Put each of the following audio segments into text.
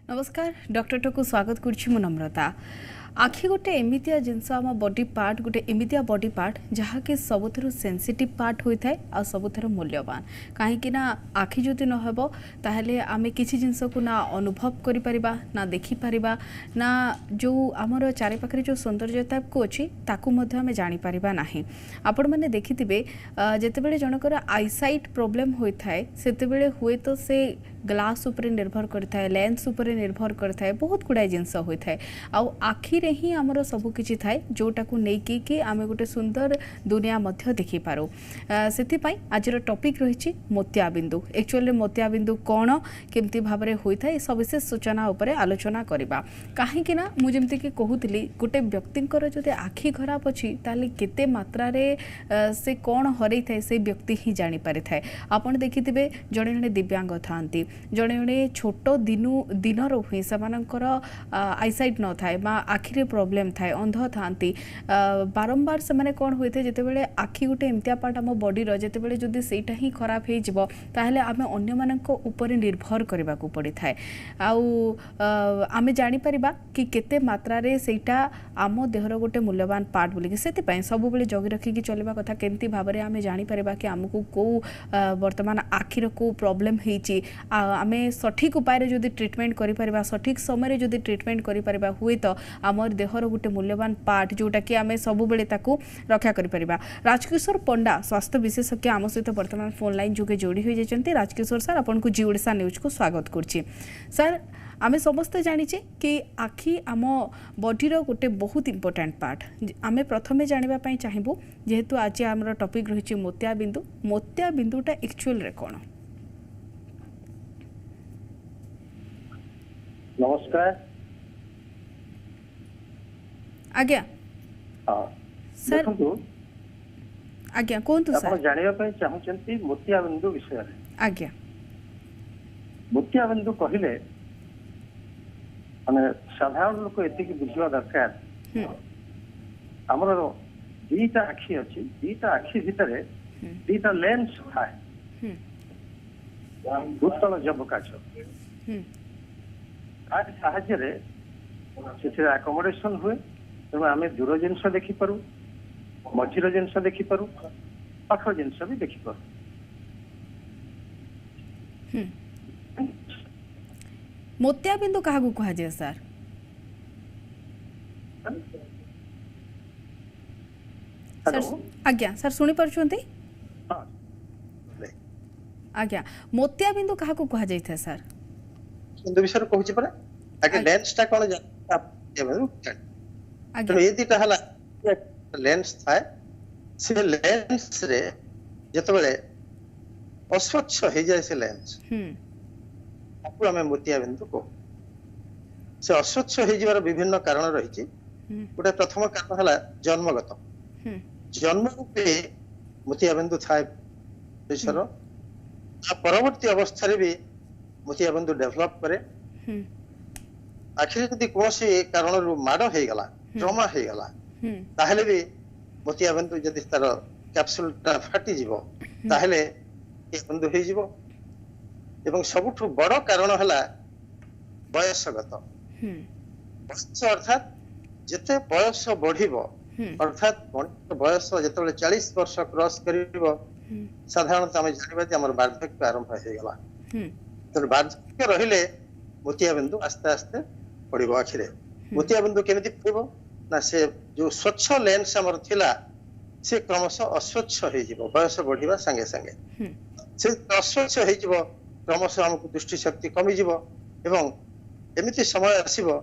नमस्कार doctor to स्वागत करुच्ची मु नम्रता। आखि गोटे एमितिया जिनस आम बॉडी पार्ट गोटे एमितिया बॉडी पार्ट जहाँकि सबुठ सेंसिटिव पार्ट होता है आ सबुठ मूल्यवान कहीं आखि जदि नहब ताहले आमे किसी जिनस को ना अनुभव करि परिबा ना देखि परिबा ना जो आमर चारि पाखरे जो सौंदर्यता को अच्छी ताकू मध्य आमे जानि परिबा नाही। आपण माने देखिथिबे जेतेबेले जनकर आईसाइट प्रॉब्लम होता है सेतेबेले हुए तो से ग्लास उपरे निर्भर करता है लेंस उपरे निर्भर करता है बहुत गुड़ाए जिनस होता है आउ आखिरे ही आमर सब किछि थाए जोटा को नेकी कि आमे गोटे सुंदर दुनिया मध्य देखि पारो। सेति पई आजर टॉपिक रहिछि मोतियाबिंदु। एक्चुअली मोतियाबिंदु कोन केमती भाबरे होइथा ए सविशेष सूचना उपरे आलोचना करिबा काहे कि ना मु जेमति कि कहूतली गोटे व्यक्तिंकर जदि आखि खराब अछि ताले केते मात्रा रे से कोन हरै थाए से व्यक्ति ही जानि पारे थाए। आपण देखिथिबे जणे जणे दिव्यांग थांती जणे जणे छोट दिनर हुई सेमानकर आईसाइट न थाए बा आखिरे प्रॉब्लम थाए अंध थांती बारंबार से माने कोन होइथे जेतेबेले आखि गोटे एमतिया पार्ट हम बॉडी रो जेतेबेले जदि सेटा ही खराब हे जिवो ताहले आमे अन्य मानक ऊपर निर्भर करबा को पड़ी थाए आउ आमे जानि परिबा कि केते मात्रा रे सेटा आम देहर गोटे मूल्यवान पार्ट बोली कि सेति पय सब बेले जगी रखी कि चलबा कथा केमती भाबरे आमे जानि परिबा कि हमकु को वर्तमान आखिर को प्रॉब्लम हेची आमे सठिक उपाय रे जदि ट्रीटमेंट करि परिबा सठिक समय रे जदि ट्रीटमेंट करि परिबा हुए तो आमर देहर गोटे मूल्यवान पार्ट जोटा कि आमे सब बेले ताकू रक्षा करि परिबा। राजकिशोर पंडा स्वास्थ्य विशेषज्ञ आम सहित वर्तमान फोन लाइन जुगे जोड़ी हो जाइछन्ती। राजकिशोर सर आपन को जी ओडिशा न्यूज को स्वागत करछि। सर आमे समस्त जानिचे कि आखि आम बॉडी रो गोटे बहुत इंपोर्टेंट पार्ट आमे प्रथमे जानिबा पई चाहिबू जेहेतु आज हमर टॉपिक रहिछि मोतियाबिंदु। मोतियाबिंदुटा एक्चुअल रे कोन? नमस्कार आज्ञा हाँ सर आज्ञा कोंतु सर आपण जानिबा पई चाहउचंती मोतियाबिंदु विषय रे। आज्ञा मोतियाबिंदु कहिले माने साधारण लोक एतिकी बुझिबा दरकार हमर दीटा आखि अछि दीटा आखि भितरे दीटा लेंस थाए भूतल जबकाच आज साहाଯ୍य रे से अकोमोडेशन हुए तेणु आम दूर जिनस देखिपारू मझीर जिनस देखिपारू पाख जिनस भी देखिपारू। मोतियाबिंदु काहाकू कहा जाय सर? सर आज्ञा सर सुनी पारुछन्ती? आज्ञा मोतियाबिंदु काहाकू कहा जाय था सर? बिंदु विषय कहूची परा आगे लेंस टा कोन जान तो ये दिटा हला लेंस थाए से लेंस रे जतबेले अस्वच्छ हे जाय से लेंस आपु हमें मोतियाबिंदु को से अस्वच्छ हे जिवार विभिन्न कारण रहिछि। गोटे प्रथम कारण हला जन्मगत जन्म रूपे मोतियाबिंदु थाए विषयर परवर्ती अवस्था रे भी मोतियाबिंदु डेवलप करे आखिर यदि कौन कारण माड़ हो गला ट्रमा हो गला ताहले भी मोतियाबिंदु यदि तार कैप्सूल टा फाटी जिवो ताहले मोतियाबिंदु हो जिवो एवं सबुठ बड़ कारण हला बयसगत बयस अर्थात जेते बयस बढ़िबो अर्थात बयस जेतेबेले 40 वर्ष क्रॉस करिवो साधारणतः हम जानिबा जे हमर वार्धक्य आरंभ हो गला तो वार्धक्य रहिले मोतियाबिंदु आस्ते आस्ते पड़िबो आखिरे। मोतियाबिंदु केमिति पड़िबो ना से जो स्वच्छ लेंस हमर थिला से क्रमशः अस्वच्छ हो जिवो बयस बढ़िबा संगे संगे से अस्वच्छ हो जिवो क्रमशः हमकु दृष्टि शक्ति कमी जिवो एवं एमिति समय आसीबो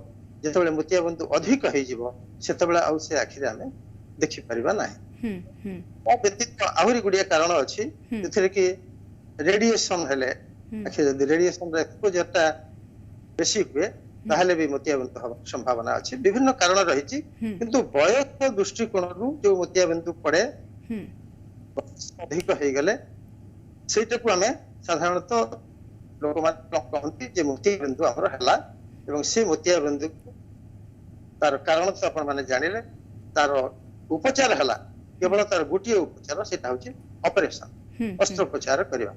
जेतेबेले मोतियाबिंदु अधिक हो जिवो सेतेबेले आउ से आखिरे हमें देखि परिबा नाही। आ व्यतीत आहुरी गुडिया कारण अछि जेथिरे कि रेडिएशन हेले आखिर यदि रेडिएशन एक्सपोजर टा बेसी हुए ताहले भी मोतियाबिंदु हवा संभावना अछि। विभिन्न कारण रहिछि किंतु बयस दृष्टिकोण रु जो मोतियाबिंदु पड़े अधिक हो गले सेटा को हमें साधारणतः लोक मान कहंती जे मोतियाबिंदु हमर हला एवं से मोतियाबिंदु तार कारण तो अपन माने जानिले तार उपचार हला केवल तार गोटिए उपचार सेटा होछि ऑपरेशन अस्त्रोपचार करबा।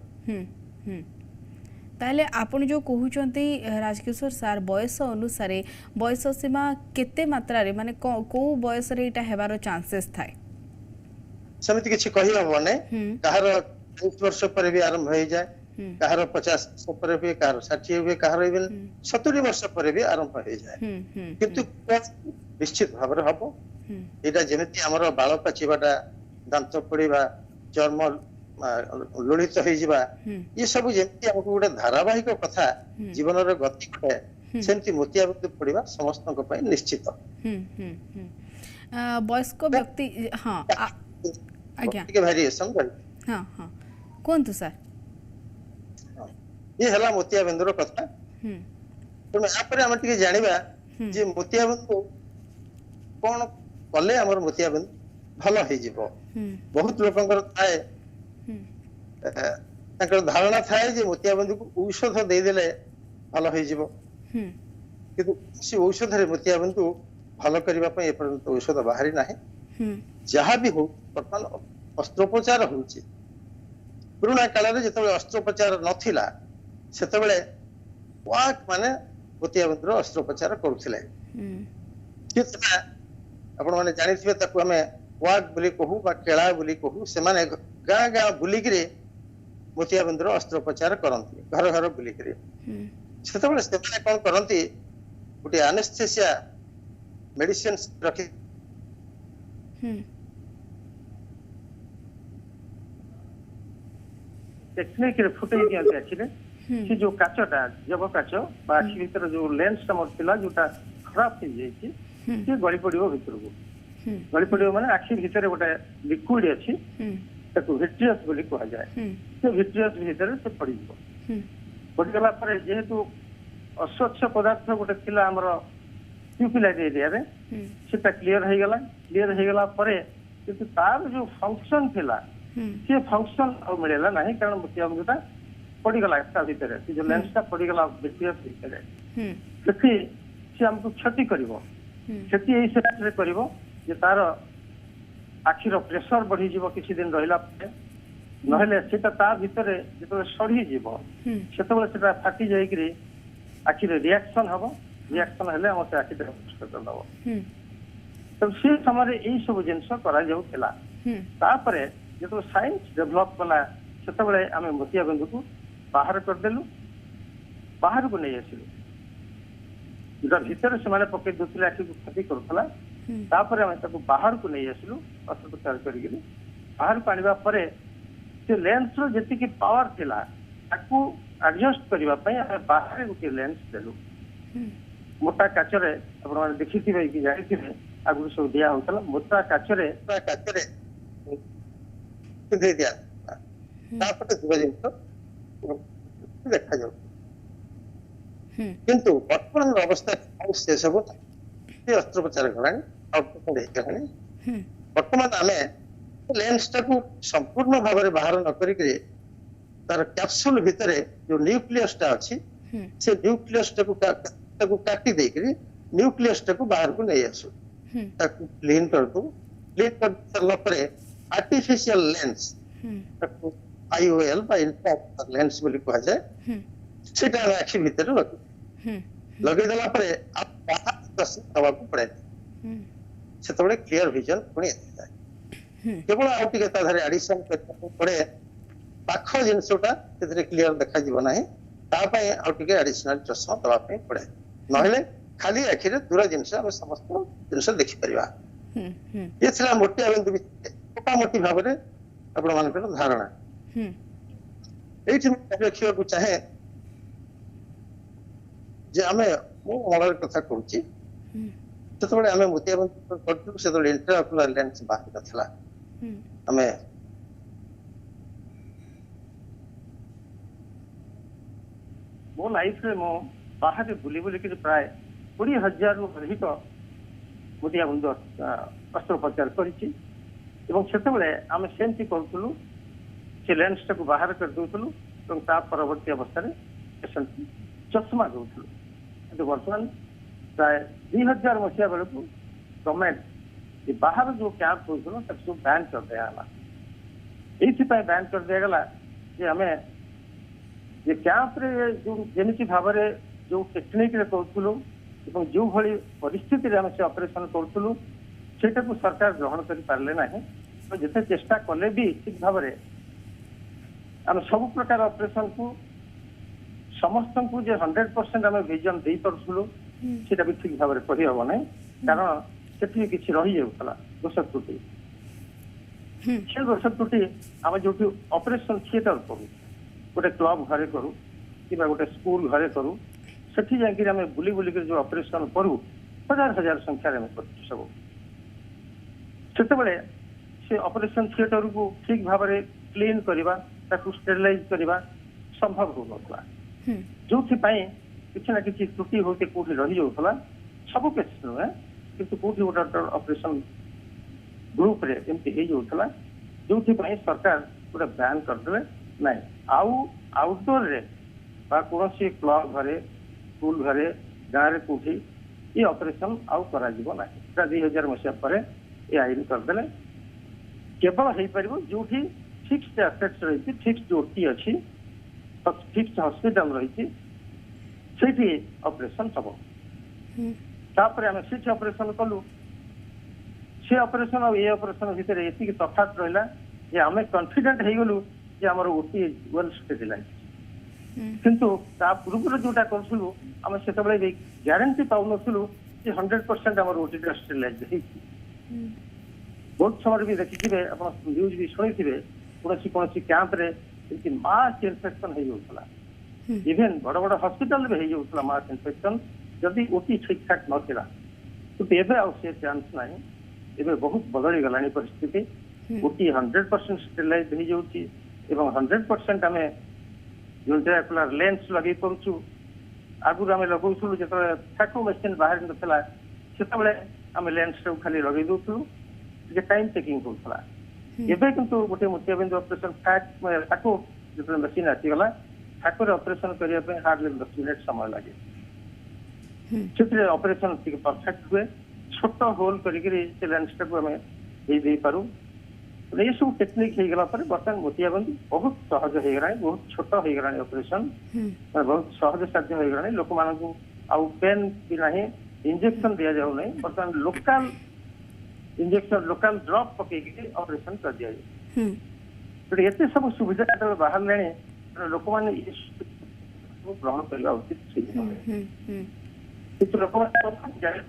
ताहले आपण जो कहउचंती राजकिशोर सार बयस अनुसार बयस सीमा केते मात्रा रे माने को बयस रे इटा हेबार चांसेस थाए सेमिति किछि कहि हबने कहार 30 वर्ष पर भी आरंभ हो जाए कहार 50 वर्ष पर भी कहार 60 भी कहार इवन 70 वर्ष पर भी आरंभ हो जाए किंतु निश्चित भाव हबो एटा जेमिति हमर बाल पाचिबाटा दांत पड़ीबा चर्म लुणित हो जावा ये सब जेमिति हमको गोटे धारावाहिक कथा जीवन रे गति घटे सेमति मोतियाबिंदु पड़ीबा समस्त को पय निश्चित वयस्क व्यक्ति हां आज्ञा के वेरिएशन हां हां कोंतु सर ये हला मोतियाबिंदुर कथा तो मैं आपरे हम टिके जानिबा जे मोतियाबिंदु कोन कले हमर मोतियाबिंदु भलो हो जिवो बहुत लोकंकर थाए ताकर धारणा थाए जे मोतियाबिंदु को औषध दे देले भलो हो जिवो किंतु से औषध रे मोतियाबिंदु भलो करबा पय एपर्यंत औषध बाहरी नाही जहाँ भी हो वर्तमान अस्त्रोपचार होउची पुराना काल रे जतबे अस्त्रोपचार नथिला सेतबेले वाक माने मोतियाबिंदुर अस्त्रोपचार करूथिले कितना आपण माने जानिथिबे ताकू हमें वाक बोली कहू बा केळा बोली कहू से माने गाँ गाँ बुली करे मोतियाबिंदुर अस्त्रोपचार करती घर घर बुली करे सेतबेले से माने कोन करती गोटे एनेस्थेसिया मेडिसिन रखी टेक्निक रे फुटे दियंती आखिरे से जो काचटा जब काच बा आखि भीतर जो लेंस हमर थिला जोटा खराब हो जाईची से गଳି पड़िबो भीतर को गଳି पड़िबो माने आखि भीतर गोटे लिक्विड अछि ताको विट्रियस बोली कहा जाए से विट्रियस भीतर से पड़िबो पड़िगला पर जेहेतु अस्वच्छ पदार्थ गोटे थिला हमर प्यूपिलाइट एरिया रे सेटा क्लियर हो गला पर किंतु तार जो फंक्शन थिला से फंक्शन आ मिलेला नहीं कारण मोतियाबिंदुटा पड़ीगला ता भीतर जो लेंसटा पड़ीगला विट्रियस भीतर सेठी से हमको क्षति करिवो क्षति एई सेटा करिवो जे तार आखिर प्रेशर बढ़ी जीवो किछि दिन रहिला पे नहले सेटा ता भीतर जेतो सड़ी जीवो सेतबे सेटा फाटी जाई करी आखिर रिएक्शन हबो रिएक्शन हेले हम से आखिर कष्ट कर दबो तब से समय एई सब जिंस करा जाउतला तापरे जेतो साइंस डेवलप कला सेतबे आमे मोतियाबिंदु को बाहर कर देलु बाहर को नहीं आसिलु जब भीतर से माने पके दुतले आखि को क्षति करथला तापरे हम ताको बाहर को नहीं आसिलु अस्त्रोपचार करिगिरी बाहर को आनिबा परे से लेंस रो जेति की पावर थिला ताको एडजस्ट करिबा पय हम बाहर गुटी लेंस देलु मोटा काचरे आपण माने देखिथिबे कि जानिथिबे आगु सब दिया होतला मोटा काचरे दे दिया तापटे दिबा देखा जाऊ किंतु वर्तमान अवस्था से सब अस्त्रोपचार गलानी आउटपुट वर्तमान आमे लेंस टाकू संपूर्ण भाव में बाहर न करिके तार कैप्सूल भितर जो न्यूक्लियस टा अछि से न्यूक्लियस टाकू काटी देकरी न्यूक्लियस टाकू बाहर को नहीं आसु ताकू क्लीन कर सरला परे आर्टिफिशियल लेंस ताकू आईओएल बा इंट्राऑक्युलर लेंस बोली कहा जाए सेटा आखि भीतर लगे देला परे आप बाहर दस दवा को पड़े सेतबे क्लियर विजन पुणी जाए केवल आउ टिके ता धरे एडिशन करते पड़े पाख जिनसटा सेतरे क्लियर देखा जीव नाही ता पय आउ टिके एडिशनल चश्मा दवा पे पड़े नहले खाली आखि रे दूर जिनस हम समस्त जिनस देखि परिबा ये छला मोतियाबिंदु मोटा मोटी भाव रे आपण मानकर धारणा एठी देखियो को चाहे जे हमें मो मलर कथा कहूची सेतबे हमें मोतियाबिंदु करथु सेतबे इंट्राऑक्युलर लेंस बाहर कथला हमें मो लाइफ रे मो बाहर बुली बुली के प्राय 20,000 रु अधिक मोतियाबिंदु अस्त्रोपचार करिछि एवं सेतबे हमें सेमति करथुलु से लेंस टाकू बाहर कर दउथुलु एवं ता परवर्ती अवस्था रे पेशेंट चश्मा दउथुलु किंतु वर्तमान प्राय 2000 मसिया बेलू गवर्नमेंट बाहर जो कैंप होता तक सब बैन कर दिया ये बैन कर दिया गला जे हमें जे कैंप रे जो जेमिति भाबरे जो टेक्निक रे करथुलु एवं जो भली परिस्थिति रे हम से ऑपरेशन करथुलु सेटा को सरकार ग्रहण करि पारले नाही तो जते चेष्टा कले भी ठीक भाबरे हम सब प्रकार ऑपरेशन को समस्त को जे 100% हम विजन दे परथुलु सेटा भी ठीक भाबरे कहि हबो नै कारण सेठी किछि रहि जाउतला दोष त्रुटि से दोष त्रुटि हम जो ऑपरेशन थिएटर करू गोटे क्लब घरे करू कि गोटे स्कूल घरे करू सेठी जाकि आम बुली बुली जो ऑपरेशन करू हजार हजार संख्या सब से से ऑपरेशन थिएटर को ठीक भाव में क्लीन करवा स्टेरिलाइज करवा संभव हो नथला जो किसी ना किसी त्रुटि होते कोठी रही जाउतला सब केस नुहे किंतु कोठी गोटे ऑपरेशन ग्रुप रे एमती हे जाउतला जो सरकार गोटे बैन करदे नहीं आउ आउटडोर रे बा कोनोसी क्लब घरे स्कूल घरे गाँव रे कोठी ये ऑपरेशन आउ करा जीवो नाही 2000 मसिया परे ये आईन करदेले केवल हे परिबो जोठी फिक्स्ड एसेट्स रही फिक्स्ड ओटी अछि फिक्स्ड हॉस्पिटल रही सेठी ऑपरेशन सब तापर हम सेठी ऑपरेशन कलु से ऑपरेशन और ये ऑपरेशन भीतर एति तफात रहिला जे हमें कॉन्फिडेंट हे गलु जे हमर ओटी वेल स्टेरिलाइज किंतु ता पूर्व जोटा करथुलु हम सेते बेले गारंटी पाउनथुलु जे 100% हमर ओटी स्टेरिलाइज हे बहुत समय भी देखिथिबे अपन न्यूज भी सुनिथिबे कोनोसी कैंप रे कि मास इन्फेक्शन हे होतला इवन बड़ बड़ हॉस्पिटल में हे होतला मास इन्फेक्शन जदि ओटी ठीक ठाक नथिला तो एबे आउ से चांस नाही एबे बहुत बदली गलानी परिस्थिति ओटी 100% स्टेरिलाइज हे जाउची एवं 100% आम इंट्राकुलर लेंस लगे करूँ आगुरी आम लगुलु जो थाको मेसीन बाहर नाला से आम लेंस खाली लगे दूसरू टाइम टेकिंग होता एवं किंतु गोटे मोतियाबिंदु ऑपरेशन थाको जो मेसीन आसीगला थाको ऑपरेशन करने हार्डली 10 मिनिट समय लगे से ऑपरेशन परफेक्ट हुए छोट होल करके लेंस टाक आम दे पारू ये सब टेक्निक हो गला बर्तमान मोतियाबिंदु बहुत सहज हो गला बहुत छोट हो गला ऑपरेशन बहुत सहज साध्य हो गला लोक मान आउ पेन भी ना इंजेक्शन दि जाऊ ना बर्तमान लोकल इंजेक्शन लोकल ड्रॉप पकई ऑपरेशन कर दिया जाए एत सब सुविधा बाहर ले लोक मैंने ग्रहण करवा उचित लोक जानी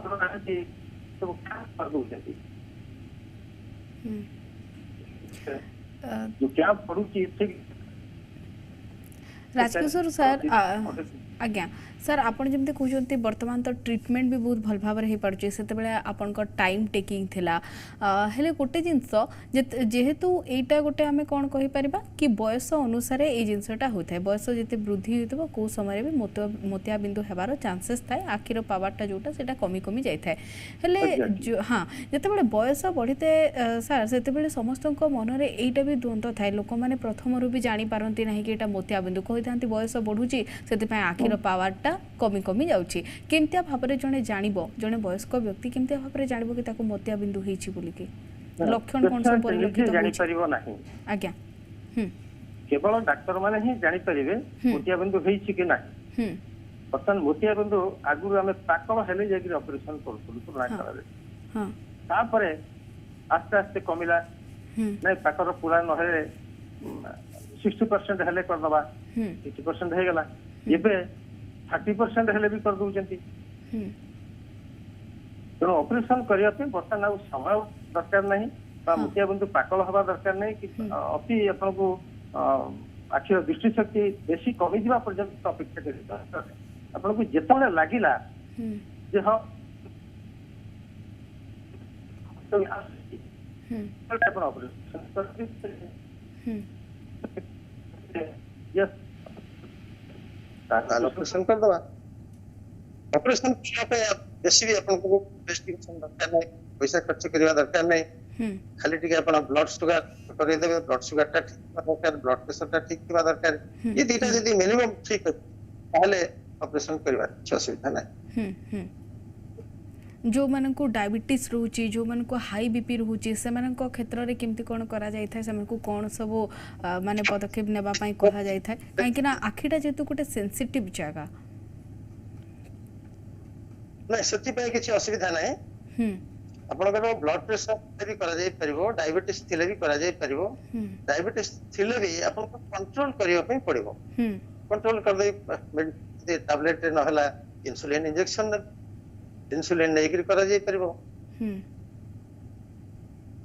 सब कर दौरान जो क्या पड़ुची राजकिशोर सर आज्ञा सर आपन जमते कहते वर्तमान तो ट्रीटमेंट भी बहुत भल भाव हो पारे से आपण टाइम टेकिंग थिला हेले गोटे जिनस जेहेतु एटा गोटे आमे कौन कहि परिबा कि बयस अनुसार ए जिनसटा होता है बयस जिते वृद्धि होइतबो को समय भी मोतिया बिंदु हेबार चांसेस थाए आखिर पावरटा जोटा सेटा कमी कमी जाय थाए हेले हां जते बेले बयस बढ़िते सर सेते बेले समस्त मन रे एटा भी द्वंद्व थाए लोक माने प्रथम रु भी जानि पारंती नाही कि एटा मोतिया बिंदु कहिथांती बयस बढ़ुची सेते पय आखिर पावरटा कमी कमी जाउची केमतिया भाबरे जने जानिबो जने वयस्क व्यक्ति केमतिया भाबरे जानिबो कि ताको मोतिया बिंदु हेछि बोली कि लक्षण कोन से परिलक्षित जानि परिबो नाही आज्ञा केवल डॉक्टर माने ही जानि परिबे मोतिया बिंदु हेछि कि नाही बर्तमान मोतिया बिंदु आगु हमें पाकल हेले जेकि ऑपरेशन करथुलु पुराना काल रे हां तापरे आस्ते आस्ते कमिला नै पाकर पूरा न हेले 60% हेले कर दबा 60% हे गला एबे 30% हेले भी कर दउचंती तेणु ऑपरेशन करने बर्तमान समय दरकार नहीं मोतिया बिंदु पाकल हवा दरकार नहीं कि अति आपन को आखिर दृष्टि शक्ति बेसी कमी दिबा पर्यंत अपेक्षा कर आपन को जेतले लागिला जे हां तो अपन ऑपरेशन यस ऑपरेशन कर दवा ऑपरेशन बेसी भी अपन को इन्वेस्टिगेशन दरकार नहीं पैसा खर्च करवा दरकार नहीं खाली टिके अपन ब्लड शुगर करे देबे ब्लड शुगर टा ठीक दरकार ब्लड प्रेशर टा ठीक किबा दरकार ये दीटा यदि मिनिमम ठीक है ताहले ऑपरेशन करवा अच्छा सुविधा नहीं जो मानक डायबिटीज रोचे जो मानक हाई बीपी रोचे से क्षेत्र में केमती कौन करा जाय थाय से कौन सब माने पदक्षेप नेबा पई कहा जाय थाय काहे ना आखिटा जेतु गोटे सेंसिटिव जगह ना सती पे किछि असुविधा नाही आपनकर ब्लड प्रेशर भी करा जाय परिबो डायबिटीज थिले भी करा जाय परिबो डायबिटीज थिले भी आपन कंट्रोल करियो पई पड़िबो कंट्रोल कर दे टैबलेट न हला इंसुलिन इंजेक्शन इंसुलिन नै करा जाय परिबो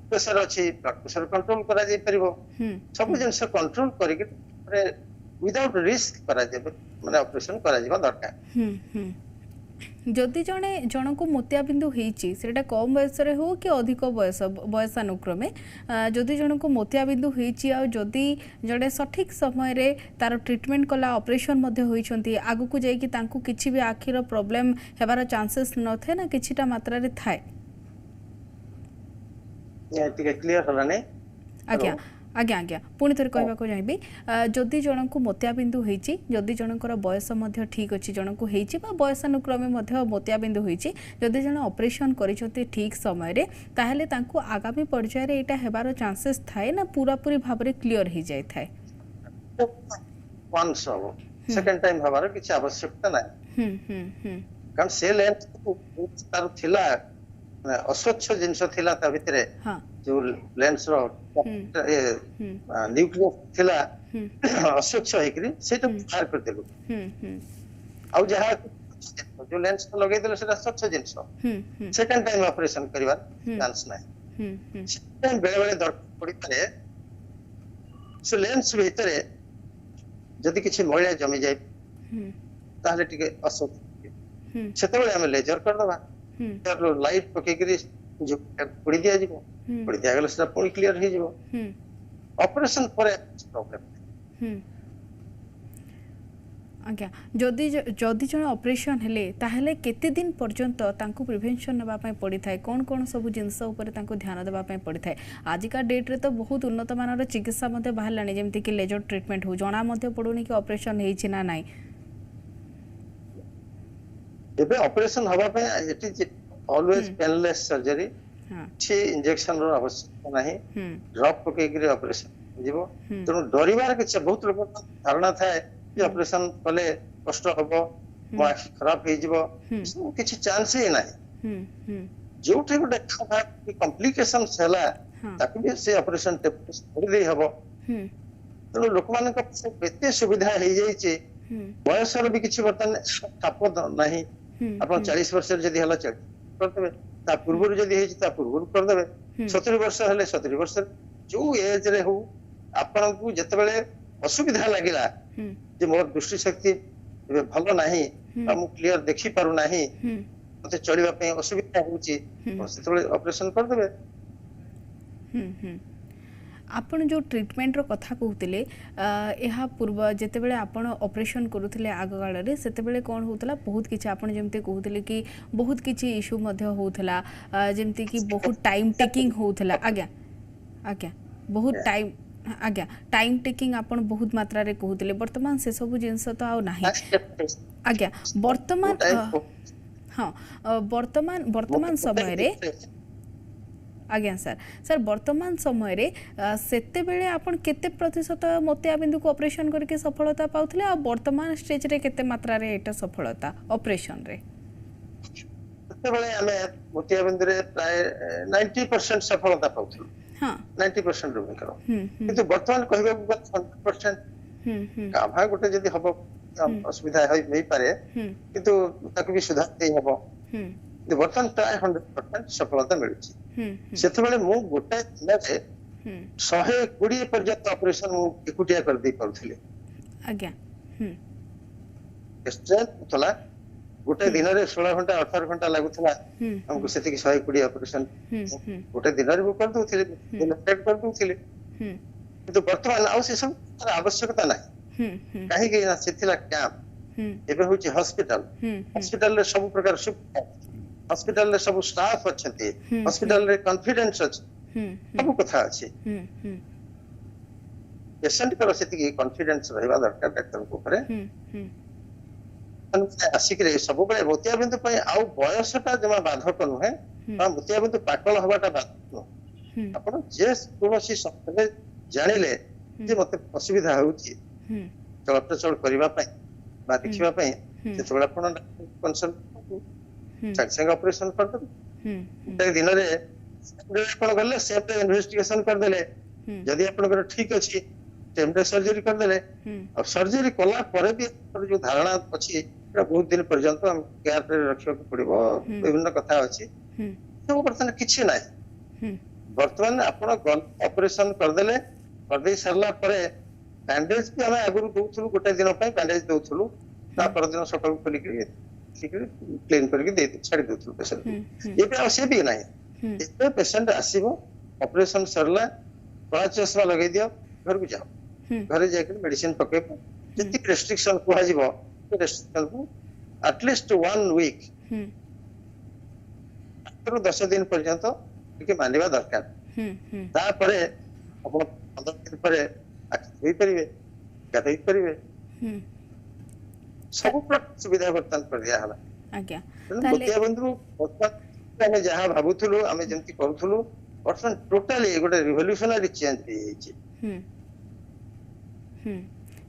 प्रेशर अछि ब्लड प्रेशर कंट्रोल करा जाय परिबो सब जिंस कंट्रोल करि के विदाउट रिस्क करा जाय माने ऑपरेशन करा जाय दरकार जदि जने जन को मोतियाबिंदु होईची सेटा कम बयस रे हो कि अधिक बयसानुक्रमे जदि जन को मोतियाबिंदु होईची आ जदि जड़े सठिक समय रे तार ट्रीटमेंट कला ऑपरेशन मध्ये होईचंती आगु को जाई कि तांकु किछि भी आखिर प्रॉब्लम हेबार चांसेस न थे ना किछिटा मात्रा रे थाए या ठीक क्लियर होला ने आज्ञा आज्ञा आज्ञा पुणी थे कहवाक चाहिए जदि जन को मोतियाबिंदु होईची जदि जनकर बयस मध्य ठीक अच्छी जन को होईची बा बयसानुक्रमे मध्य मोतियाबिंदु होईची जदि जन ऑपरेशन करिसते ठीक समय रे ताहेले तांको आगामी पर्याय रे एटा हेबार चांसेस थाए ना पूरा पूरी भाव रे क्लियर हो जाय थाए वंस हो सेकंड टाइम हबार किछि आवश्यकता नाही कारण से लेंस तार थिला अस्वच्छ जिंस थिला ता भितरे हां जो लेंस रो न्यूक्लियस थिला अस्वच्छ हेकरी सेटा बाहर कर देलु आ जहा जो लेंस लगे देले सेटा स्वच्छ जिंस सेकंड टाइम ऑपरेशन करबा चांस नाही सेकंड बेले बेले दरकार पड़ी पारे से लेंस भीतरे जदि किछि मैला जमी जाय ताहले टिके अस्वच्छ सेतबेले हम लेजर कर दबा लाइट पके करी जो पड़ी दिया जीवो पड़ी दिया गले सेटा पूरी क्लियर हो जीवो ऑपरेशन पर प्रॉब्लम आज्ञा जदि जदि जन ऑपरेशन हेले ताहले केते दिन पर्यंत तांको प्रिवेंशन नेबा पई पड़ी थाए कोन कोन सब जिंस ऊपर तांको ध्यान देबा पई पड़ी थाए आजिका डेट रे तो बहुत उन्नत मानर चिकित्सा मध्ये बाहरलानी जेमति कि लेजर ट्रीटमेंट हो जना मध्ये पडुनी कि ऑपरेशन हेछि ना नाही एबे ऑपरेशन हवा पे it is always painless surgery छी इंजेक्शन रो आवश्यकता नाही ड्रॉप पके के ऑपरेशन जीवो तो डरिवार के बहुत लोग धारणा थाए कि ऑपरेशन कले कष्ट हबो मो आखि खराब हे जीवो किछि चांस ही नाही जोठे गोटे कॉम्प्लिकेशन छला ताकि भी से ऑपरेशन कर दे हबो तो लोक मान का एते सुविधा हे जाई छे बयस रो भी किछि बर्तन ताप नाही अपन 40 वर्ष जदी हला चल करतबे ता पूर्व जदी हे ता पूर्व कर देबे 70 वर्ष हले 70 वर्ष जो एज रे हो आपन को जते बेले असुविधा लागिला जे मोर दृष्टि शक्ति भलो नाही हम क्लियर देखि पारु नाही मते चलिबा पे असुविधा होची सेते ऑपरेशन कर देबे आपण जो ट्रीटमेंट रो कथा कहउतिले एहा पूर्व जेते बेले आपण ऑपरेशन करूथिले आग काल रे सेते बेले कोन होतला बहुत किछि आपण जेमते कहउतिले कि बहुत किछि इशू मध्ये होतला जेमते कि बहुत टाइम टेकिंग होतला आज्ञा आज्ञा बहुत टाइम आज्ञा टाइम टेकिंग आपण बहुत मात्रा रे कहउतिले वर्तमान से सब जिंस तो आ नाही आज्ञा वर्तमान हां वर्तमान समय रे आज्ञा सर वर्तमान समय रे सेते बेले आपण केते प्रतिशत मोतियाबिंदु को ऑपरेशन करके सफलता पाउथले आ वर्तमान स्टेज रे केते मात्रा रे एटा सफलता ऑपरेशन रे सेते बेले हमें मोतियाबिंदु रे प्राय 90% सफलता पाउथले हां 90% रो करो किंतु वर्तमान कहबे 100% काभा गोटे जदी हबो असुविधा होई नै पारे किंतु ताकि भी सुधार देई हबो वर्तमान प्राय 100% सफलता मिलुची सेते बेले मु गोटे दिन रे 120 पर्यंत ऑपरेशन मु एकुटिया कर दे परथिले आज्ञा स्ट्रेंथ तला गोटे दिन रे 16 घंटा 18 घंटा लागुथला हमको सेति की 120 ऑपरेशन गोटे दिन रे वो कर दोथिले दिन पेड कर दोथिले तो वर्तमान आउ से सब आवश्यकता नाही काहे कि सेतिला कैंप एबे होची हॉस्पिटल रे सब प्रकार सुविधा हॉस्पिटल रे सब स्टाफ अच्छे हॉस्पिटल रे कॉन्फिडेंस अच्छे सब कथा अच्छे पेशेंट कर सेति की कॉन्फिडेंस रहबा दरकार डॉक्टर को ऊपर आसिक सब मोतियाबिंदु आउ बयसटा जमा बाधक नुहे मोतियाबिंदु पाकल हवाटा बाधक नुहे आपण जे कौन समय जानिले जे मते असुविधा होउची चलप्रचल करबा पई बा देखिबा पई सेतबेला आपण कन्सल्ट संग ऑपरेशन कर दे दिन रे आपण गले सेफ इन्वेस्टिगेशन कर देले जदी आपण ठीक अछि टेम्परेरी सर्जरी कर देले अब सर्जरी कला परे भी जो धारणा अछि बहुत दिन पर्यंत हम केयर पे रखियो के पड़िबो विभिन्न कथा अछि सब बर्तन किछि नै वर्तमान आपण ऑपरेशन कर देले कर दे सरला परे बैंडेज भी हम आगु दोथुलु गोटे दिन पे बैंडेज दोथुलु ता पर दिन सकाळ खोली के क्लीन करके दे छाड़ी दोथुलु पेशेंट ये पे से भी नै ए पेशेंट आसीबो ऑपरेशन सरला बड़ा चश्मा लगे दियो घर को जाओ घरे जाकर मेडिसिन पकेबो जति रेस्ट्रिक्शन को हाजिबो रेस्ट्रिक्शन को एटलीस्ट 1 वीक तो 10 दिन पर्यंत के मानिबा दरकार ता परे अपन 15 दिन परे होई परिबे गाधई परिबे सब प्रकार सुविधा वर्तन कर दिया हला आज्ञा मोतिया बंधु हम जहां भाबुथुलु हमें जेंति करूथुलु वर्तमान टोटली गोटे रिवोल्यूशनरी चेंज हो जाई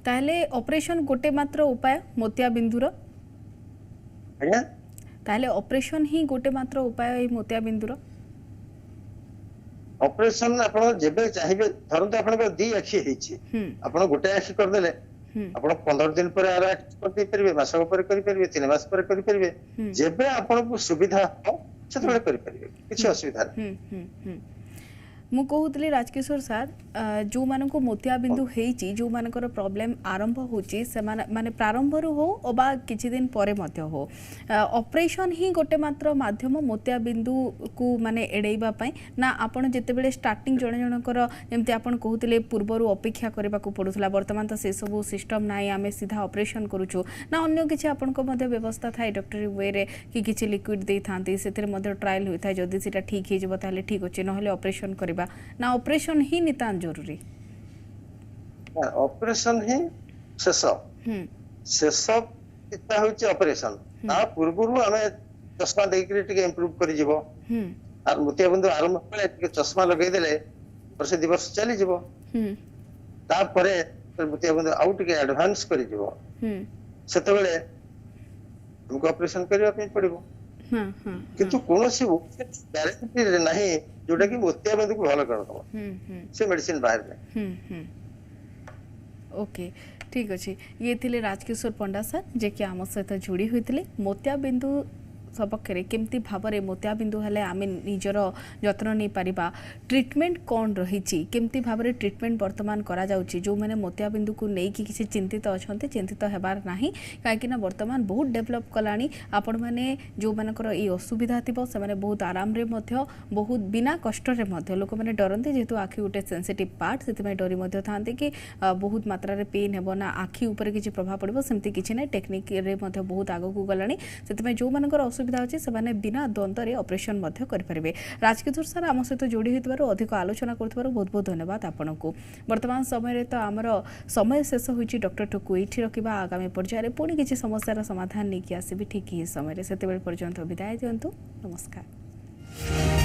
ताहले ऑपरेशन गोटे मात्र उपाय मोतियाबिंदुर आज्ञा ताहले ऑपरेशन ही गोटे मात्र उपाय ए मोतियाबिंदुर ऑपरेशन आपण जेबे चाहिबे धरंत आपण दी आखी हेछि आपण गोटे आखी कर देले आपण 15 दिन पर आरा कर दे परिबे मासक पर करि परिबे 3 मास पर करि परिबे जेबे आपण को सुविधा हो सेतबे करि परिबे किछि असुविधा नै मु कहूली राजकिशोर सर जो मान को मोतियाबिंदु हेची जो मानकर प्रॉब्लम आरंभ होची से माने प्रारंभ रु हो अबा किछि दिन परे मध्य हो ऑपरेशन ही गोटे मात्र माध्यम मोतियाबिंदु को माने एडैबा पई ना आपण जेते बेले स्टार्टिंग जण जनकर जेमति आपण कहूले पूर्वरु अपेक्षा करबा को पडुथला वर्तमान त से सब सिस्टम नाइ आमे सीधा ऑपरेशन करूछु ना अन्य किछि आपण को मध्य व्यवस्था थाई डॉक्टरी वे रे कि किछि लिक्विड देई थांती सेतिर मध्य ट्रायल होई थाई जदी सेटा ठीक हे जबो ताले ठीक होचे नहले ऑपरेशन करबा ना ऑपरेशन ही नितान जरूरी ऑपरेशन ही शेष इतना होची ऑपरेशन ता पूर्वरु हमें चश्मा देकरी टिके इंप्रूव करि जिवो और मोतियाबिंदु आरंभ पले टिके चश्मा लगे देले वर्ष दिवस चली जिवो ता परे मोतियाबिंदु आउट के एडवांस करि जिवो सेते बेले हमको ऑपरेशन करिवा पे पड़िबो किंतु कोनोसी गारंटी नहीं जोटा कि मोतियाबिंदु को भलो कर दो से मेडिसिन बाहर में ओके ठीक अच्छे ये थिले राजकिशोर पंडा सर जे कि आम सहित जोड़ी होते मोतियाबिंदु सपक्षे केमती भाव में मोतियाबिंदु हेले आमे निजर जत्न नहीं पारिबा ट्रीटमेंट कौन रही केमती भाव में ट्रीटमेंट वर्तमान करा जाउची जो मैंने मोतियाबिंदु को नहीं कि किसी चिंतित अच्छा चिंतित हेबार नाही कहीं वर्तमान बहुत डेभलप कलानी आपण मैंने जो मानकर ये असुविधा थी से बहुत आराम रे मध्य बहुत बिना कष्ट रे मध्य लोक मैंने डरती जेहेतु आखि गोटे सेंसिटिव पार्ट से डरी था कि बहुत मात्रा रे पेन हेब ना आखि उपर किसी प्रभाव पड़ो सेमती किसी ना टेक्निक रे मध्य बहुत आगक गलानी से जो मानकर असुविधा अच्छी से बिना द्वंद्व ऑपरेशन करें राजकिशोर सर आम सहित जोड़ी होती अधिक आलोचना कर बहुत बहुत धन्यवाद आपन को वर्तमान समय तो आमर समय शेष होती डॉक्टर टोकु ये रखा आगामी पर्यायर पुणी किसी समस्यार समाधान नहीं आसबि ठीक ही समय से पर्यंत विदाय दिंतु नमस्कार।